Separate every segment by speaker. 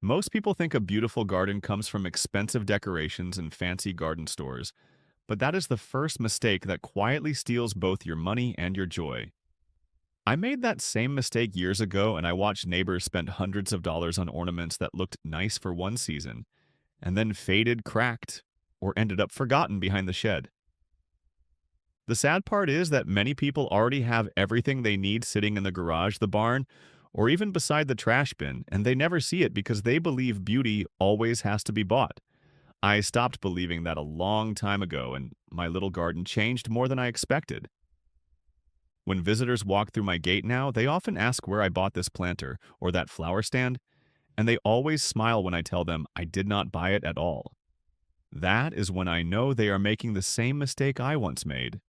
Speaker 1: Most people think a beautiful garden comes from expensive decorations and fancy garden stores, but that is the first mistake that quietly steals both your money and your joy. I made that same mistake years ago and I watched neighbors spend hundreds of dollars on ornaments that looked nice for one season and then faded, cracked, or ended up forgotten behind the shed. The sad part is that many people already have everything they need sitting in the garage, the barn, or even beside the trash bin, and they never see it because they believe beauty always has to be bought. I stopped believing that a long time ago, and my little garden changed more than I expected. When visitors walk through my gate now, they often ask where I bought this planter or that flower stand, and they always smile when I tell them I did not buy it at all. That is when I know they are making the same mistake I once made.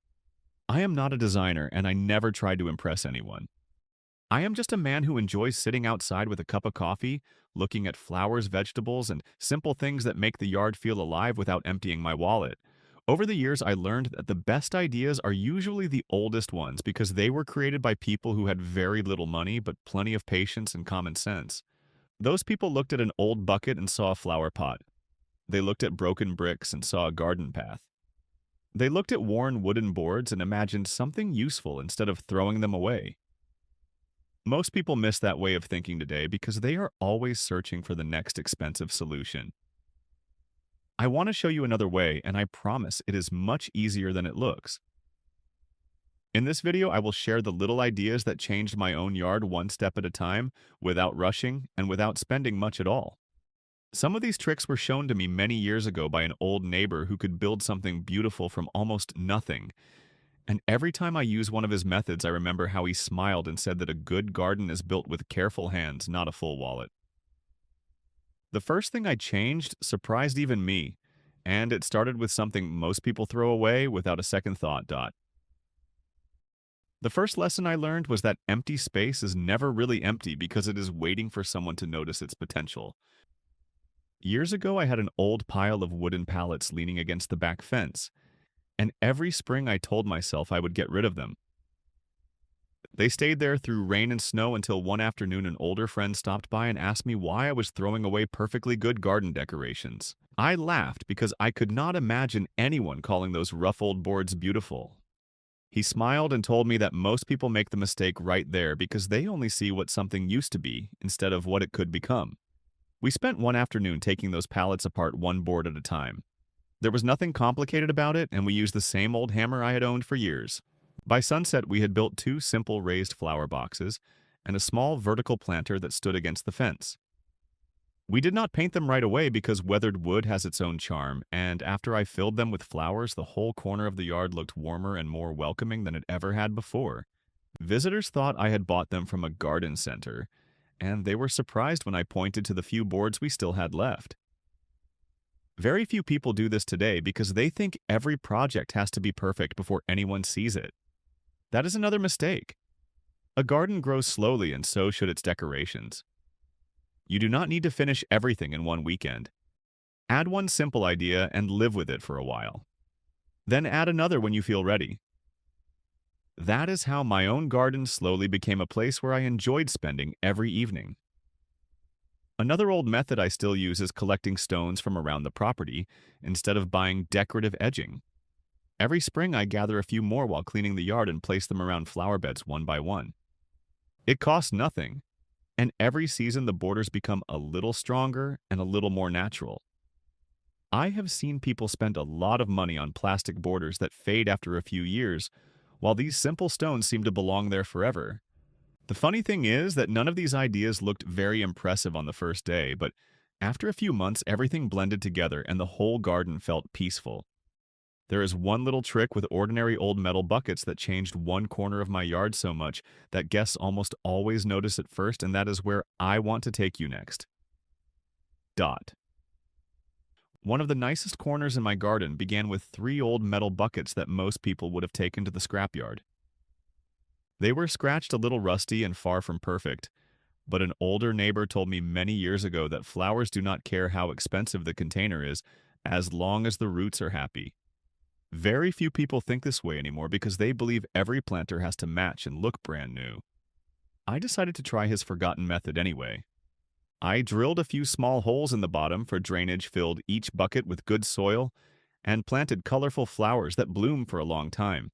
Speaker 1: I am not a designer, and I never tried to impress anyone. I am just a man who enjoys sitting outside with a cup of coffee, looking at flowers, vegetables, and simple things that make the yard feel alive without emptying my wallet. Over the years, I learned that the best ideas are usually the oldest ones because they were created by people who had very little money but plenty of patience and common sense. Those people looked at an old bucket and saw a flower pot. They looked at broken bricks and saw a garden path. They looked at worn wooden boards and imagined something useful instead of throwing them away. Most people miss that way of thinking today because they are always searching for the next expensive solution. I want to show you another way, and I promise it is much easier than it looks. In this video, I will share the little ideas that changed my own yard one step at a time, without rushing and without spending much at all. Some of these tricks were shown to me many years ago by an old neighbor who could build something beautiful from almost nothing. And every time I use one of his methods, I remember how he smiled and said that a good garden is built with careful hands, not a full wallet. The first thing I changed surprised even me, and it started with something most people throw away without a second thought. The first lesson I learned was that empty space is never really empty because it is waiting for someone to notice its potential. Years ago, I had an old pile of wooden pallets leaning against the back fence, and every spring I told myself I would get rid of them. They stayed there through rain and snow until one afternoon an older friend stopped by and asked me why I was throwing away perfectly good garden decorations. I laughed because I could not imagine anyone calling those rough old boards beautiful. He smiled and told me that most people make the mistake right there because they only see what something used to be instead of what it could become. We spent one afternoon taking those pallets apart one board at a time. There was nothing complicated about it, and we used the same old hammer I had owned for years. By sunset, we had built two simple raised flower boxes and a small vertical planter that stood against the fence. We did not paint them right away because weathered wood has its own charm, and after I filled them with flowers, the whole corner of the yard looked warmer and more welcoming than it ever had before. Visitors thought I had bought them from a garden center, and they were surprised when I pointed to the few boards we still had left. Very few people do this today because they think every project has to be perfect before anyone sees it. That is another mistake. A garden grows slowly, and so should its decorations. You do not need to finish everything in one weekend. Add one simple idea and live with it for a while. Then add another when you feel ready. That is how my own garden slowly became a place where I enjoyed spending every evening. Another old method I still use is collecting stones from around the property instead of buying decorative edging. Every spring I gather a few more while cleaning the yard and place them around flower beds one by one. It costs nothing, and every season the borders become a little stronger and a little more natural. I have seen people spend a lot of money on plastic borders that fade after a few years, while these simple stones seem to belong there forever. The funny thing is that none of these ideas looked very impressive on the first day, but after a few months, everything blended together and the whole garden felt peaceful. There is one little trick with ordinary old metal buckets that changed one corner of my yard so much that guests almost always notice it first, and that is where I want to take you next. One of the nicest corners in my garden began with 3 old metal buckets that most people would have taken to the scrapyard. They were scratched a little rusty and far from perfect, but an older neighbor told me many years ago that flowers do not care how expensive the container is, as long as the roots are happy. Very few people think this way anymore because they believe every planter has to match and look brand new. I decided to try his forgotten method anyway. I drilled a few small holes in the bottom for drainage, filled each bucket with good soil, and planted colorful flowers that bloom for a long time.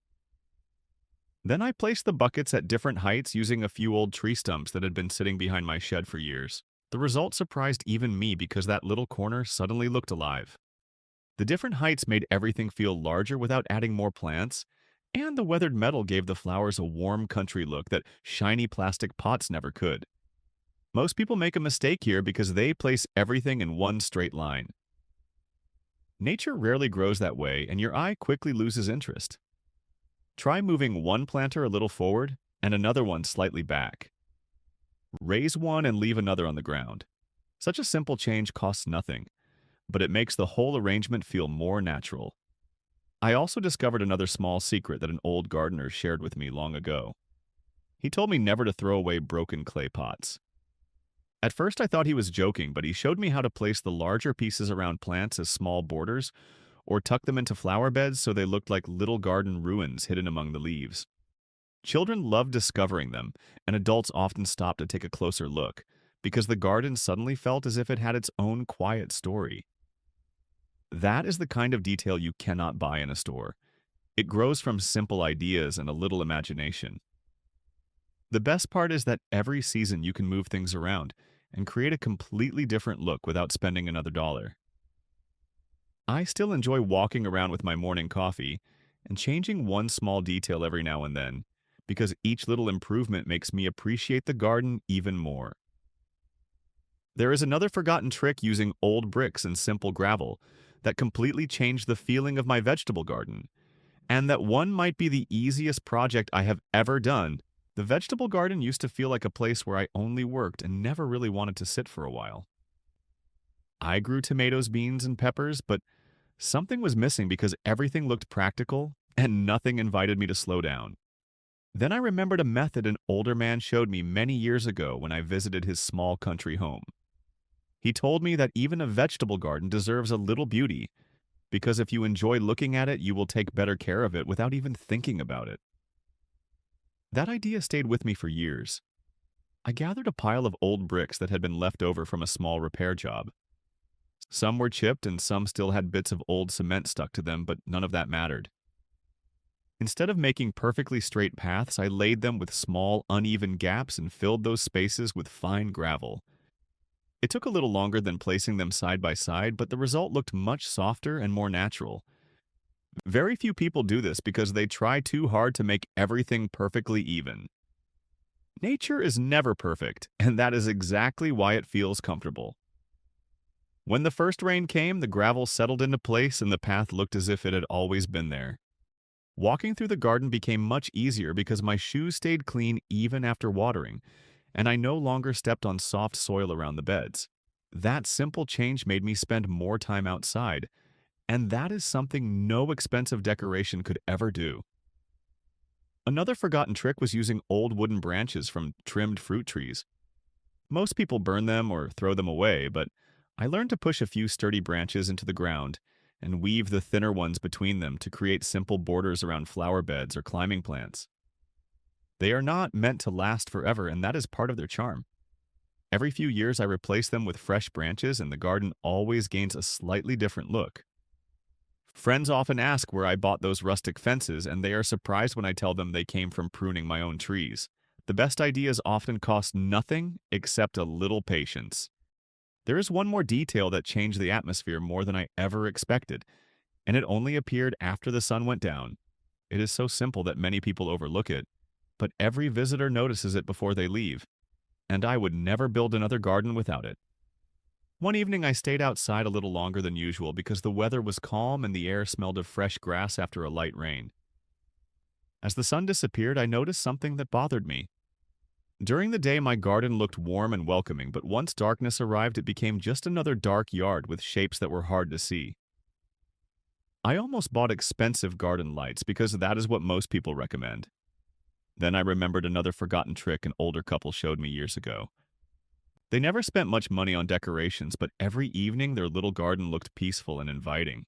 Speaker 1: Then I placed the buckets at different heights using a few old tree stumps that had been sitting behind my shed for years. The result surprised even me because that little corner suddenly looked alive. The different heights made everything feel larger without adding more plants, and the weathered metal gave the flowers a warm country look that shiny plastic pots never could. Most people make a mistake here because they place everything in one straight line. Nature rarely grows that way, and your eye quickly loses interest. Try moving one planter a little forward and another one slightly back. Raise one and leave another on the ground. Such a simple change costs nothing, but it makes the whole arrangement feel more natural. I also discovered another small secret that an old gardener shared with me long ago. He told me never to throw away broken clay pots. At first I thought he was joking, but he showed me how to place the larger pieces around plants as small borders or tuck them into flower beds so they looked like little garden ruins hidden among the leaves. Children love discovering them, and adults often stop to take a closer look because the garden suddenly felt as if it had its own quiet story. That is the kind of detail you cannot buy in a store. It grows from simple ideas and a little imagination. The best part is that every season you can move things around and create a completely different look without spending another dollar. I still enjoy walking around with my morning coffee and changing one small detail every now and then, because each little improvement makes me appreciate the garden even more. There is another forgotten trick using old bricks and simple gravel that completely changed the feeling of my vegetable garden, and that one might be the easiest project I have ever done. The vegetable garden used to feel like a place where I only worked and never really wanted to sit for a while. I grew tomatoes, beans, and peppers, but something was missing because everything looked practical and nothing invited me to slow down. Then I remembered a method an older man showed me many years ago when I visited his small country home. He told me that even a vegetable garden deserves a little beauty, because if you enjoy looking at it, you will take better care of it without even thinking about it. That idea stayed with me for years. I gathered a pile of old bricks that had been left over from a small repair job. Some were chipped and some still had bits of old cement stuck to them, but none of that mattered. Instead of making perfectly straight paths, I laid them with small, uneven gaps and filled those spaces with fine gravel. It took a little longer than placing them side by side, but the result looked much softer and more natural. Very few people do this because they try too hard to make everything perfectly even. Nature is never perfect, and that is exactly why it feels comfortable. When the first rain came, the gravel settled into place and the path looked as if it had always been there. Walking through the garden became much easier because my shoes stayed clean even after watering, and I no longer stepped on soft soil around the beds. That simple change made me spend more time outside, and that is something no expensive decoration could ever do. Another forgotten trick was using old wooden branches from trimmed fruit trees. Most people burn them or throw them away, but I learned to push a few sturdy branches into the ground and weave the thinner ones between them to create simple borders around flower beds or climbing plants. They are not meant to last forever, and that is part of their charm. Every few years I replace them with fresh branches and the garden always gains a slightly different look. Friends often ask where I bought those rustic fences, and they are surprised when I tell them they came from pruning my own trees. The best ideas often cost nothing except a little patience. There is one more detail that changed the atmosphere more than I ever expected, and it only appeared after the sun went down. It is so simple that many people overlook it, but every visitor notices it before they leave, and I would never build another garden without it. One evening I stayed outside a little longer than usual because the weather was calm and the air smelled of fresh grass after a light rain. As the sun disappeared, I noticed something that bothered me. During the day, my garden looked warm and welcoming, but once darkness arrived, it became just another dark yard with shapes that were hard to see. I almost bought expensive garden lights because that is what most people recommend. Then I remembered another forgotten trick an older couple showed me years ago. They never spent much money on decorations, but every evening their little garden looked peaceful and inviting.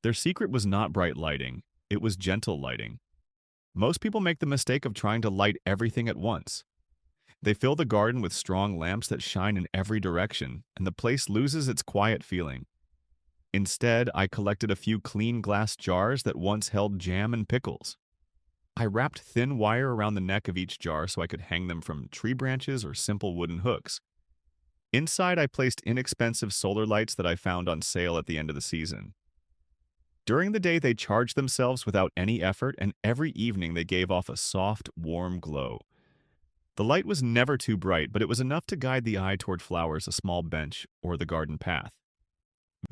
Speaker 1: Their secret was not bright lighting, it was gentle lighting. Most people make the mistake of trying to light everything at once. They fill the garden with strong lamps that shine in every direction, and the place loses its quiet feeling. Instead, I collected a few clean glass jars that once held jam and pickles. I wrapped thin wire around the neck of each jar so I could hang them from tree branches or simple wooden hooks. Inside, I placed inexpensive solar lights that I found on sale at the end of the season. During the day, they charged themselves without any effort, and every evening they gave off a soft, warm glow. The light was never too bright, but it was enough to guide the eye toward flowers, a small bench, or the garden path.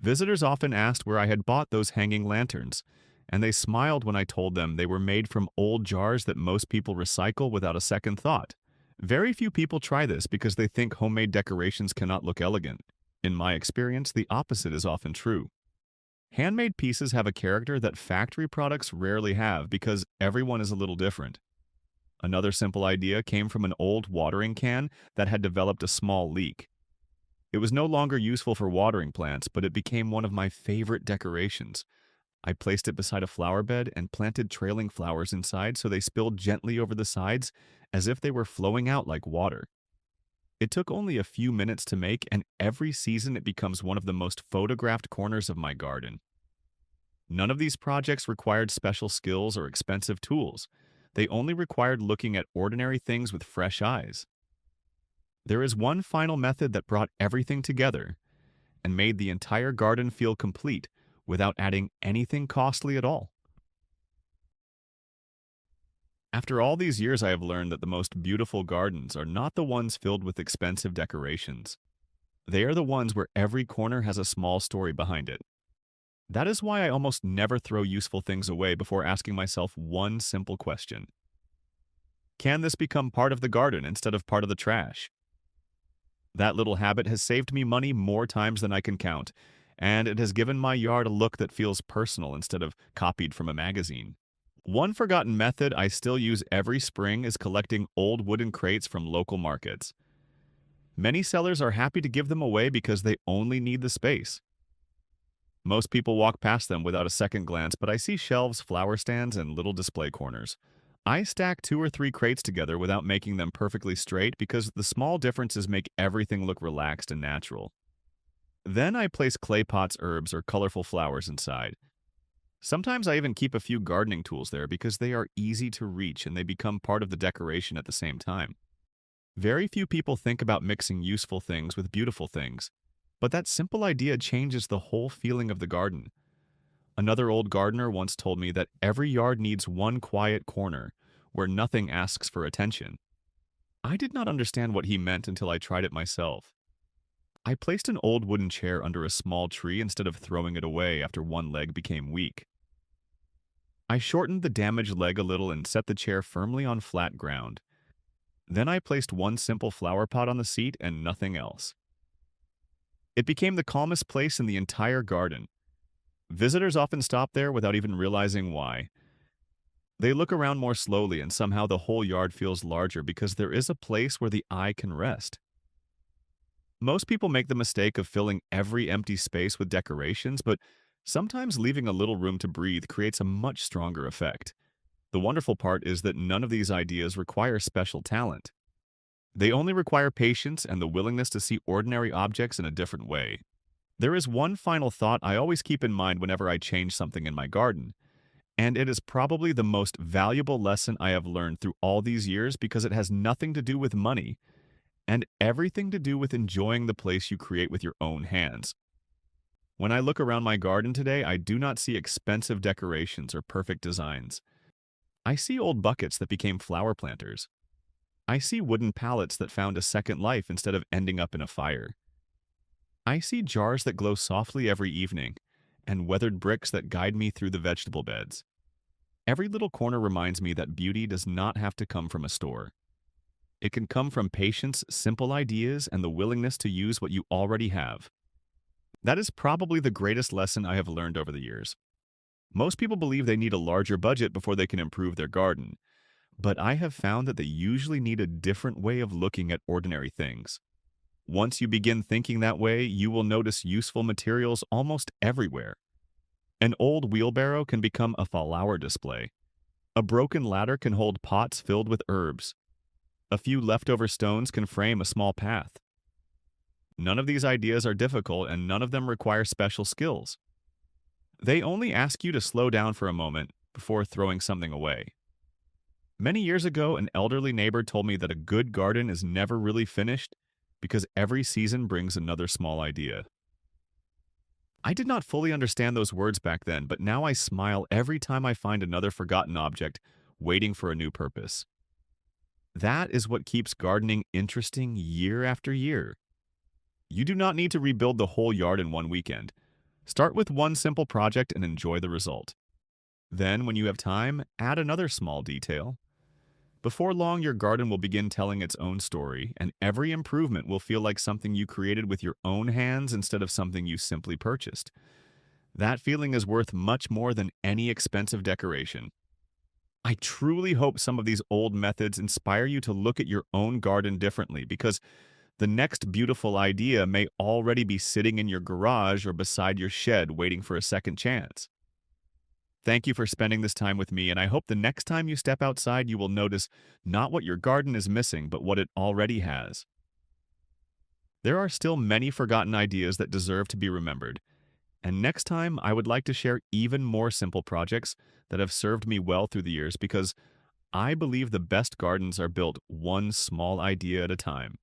Speaker 1: Visitors often asked where I had bought those hanging lanterns, and they smiled when I told them they were made from old jars that most people recycle without a second thought. Very few people try this because they think homemade decorations cannot look elegant. In my experience, the opposite is often true. Handmade pieces have a character that factory products rarely have because everyone is a little different. Another simple idea came from an old watering can that had developed a small leak. It was no longer useful for watering plants, but it became one of my favorite decorations. I placed it beside a flower bed and planted trailing flowers inside so they spilled gently over the sides as if they were flowing out like water. It took only a few minutes to make, and every season it becomes one of the most photographed corners of my garden. None of these projects required special skills or expensive tools. They only required looking at ordinary things with fresh eyes. There is one final method that brought everything together and made the entire garden feel complete without adding anything costly at all. After all these years, I have learned that the most beautiful gardens are not the ones filled with expensive decorations. They are the ones where every corner has a small story behind it. That is why I almost never throw useful things away before asking myself one simple question. Can this become part of the garden instead of part of the trash? That little habit has saved me money more times than I can count, and it has given my yard a look that feels personal instead of copied from a magazine. One forgotten method I still use every spring is collecting old wooden crates from local markets. Many sellers are happy to give them away because they only need the space. Most people walk past them without a second glance, but I see shelves, flower stands, and little display corners. I stack 2 or 3 crates together without making them perfectly straight because the small differences make everything look relaxed and natural. Then I place clay pots, herbs, or colorful flowers inside. Sometimes I even keep a few gardening tools there because they are easy to reach and they become part of the decoration at the same time. Very few people think about mixing useful things with beautiful things, but that simple idea changes the whole feeling of the garden. Another old gardener once told me that every yard needs one quiet corner where nothing asks for attention. I did not understand what he meant until I tried it myself. I placed an old wooden chair under a small tree instead of throwing it away after one leg became weak. I shortened the damaged leg a little and set the chair firmly on flat ground. Then I placed one simple flower pot on the seat and nothing else. It became the calmest place in the entire garden. Visitors often stop there without even realizing why. They look around more slowly and somehow the whole yard feels larger because there is a place where the eye can rest. Most people make the mistake of filling every empty space with decorations, but sometimes leaving a little room to breathe creates a much stronger effect. The wonderful part is that none of these ideas require special talent. They only require patience and the willingness to see ordinary objects in a different way. There is one final thought I always keep in mind whenever I change something in my garden, and it is probably the most valuable lesson I have learned through all these years because it has nothing to do with money and everything to do with enjoying the place you create with your own hands. When I look around my garden today, I do not see expensive decorations or perfect designs. I see old buckets that became flower planters. I see wooden pallets that found a second life instead of ending up in a fire. I see jars that glow softly every evening, and weathered bricks that guide me through the vegetable beds. Every little corner reminds me that beauty does not have to come from a store. It can come from patience, simple ideas, and the willingness to use what you already have. That is probably the greatest lesson I have learned over the years. Most people believe they need a larger budget before they can improve their garden, but I have found that they usually need a different way of looking at ordinary things. Once you begin thinking that way, you will notice useful materials almost everywhere. An old wheelbarrow can become a flower display. A broken ladder can hold pots filled with herbs. A few leftover stones can frame a small path. None of these ideas are difficult and none of them require special skills. They only ask you to slow down for a moment before throwing something away. Many years ago, an elderly neighbor told me that a good garden is never really finished because every season brings another small idea. I did not fully understand those words back then, but now I smile every time I find another forgotten object waiting for a new purpose. That is what keeps gardening interesting year after year. You do not need to rebuild the whole yard in one weekend. Start with one simple project and enjoy the result. Then, when you have time, add another small detail. Before long, your garden will begin telling its own story, and every improvement will feel like something you created with your own hands instead of something you simply purchased. That feeling is worth much more than any expensive decoration. I truly hope some of these old methods inspire you to look at your own garden differently because the next beautiful idea may already be sitting in your garage or beside your shed waiting for a second chance. Thank you for spending this time with me, and I hope the next time you step outside, you will notice not what your garden is missing, but what it already has. There are still many forgotten ideas that deserve to be remembered, and next time I would like to share even more simple projects that have served me well through the years because I believe the best gardens are built one small idea at a time.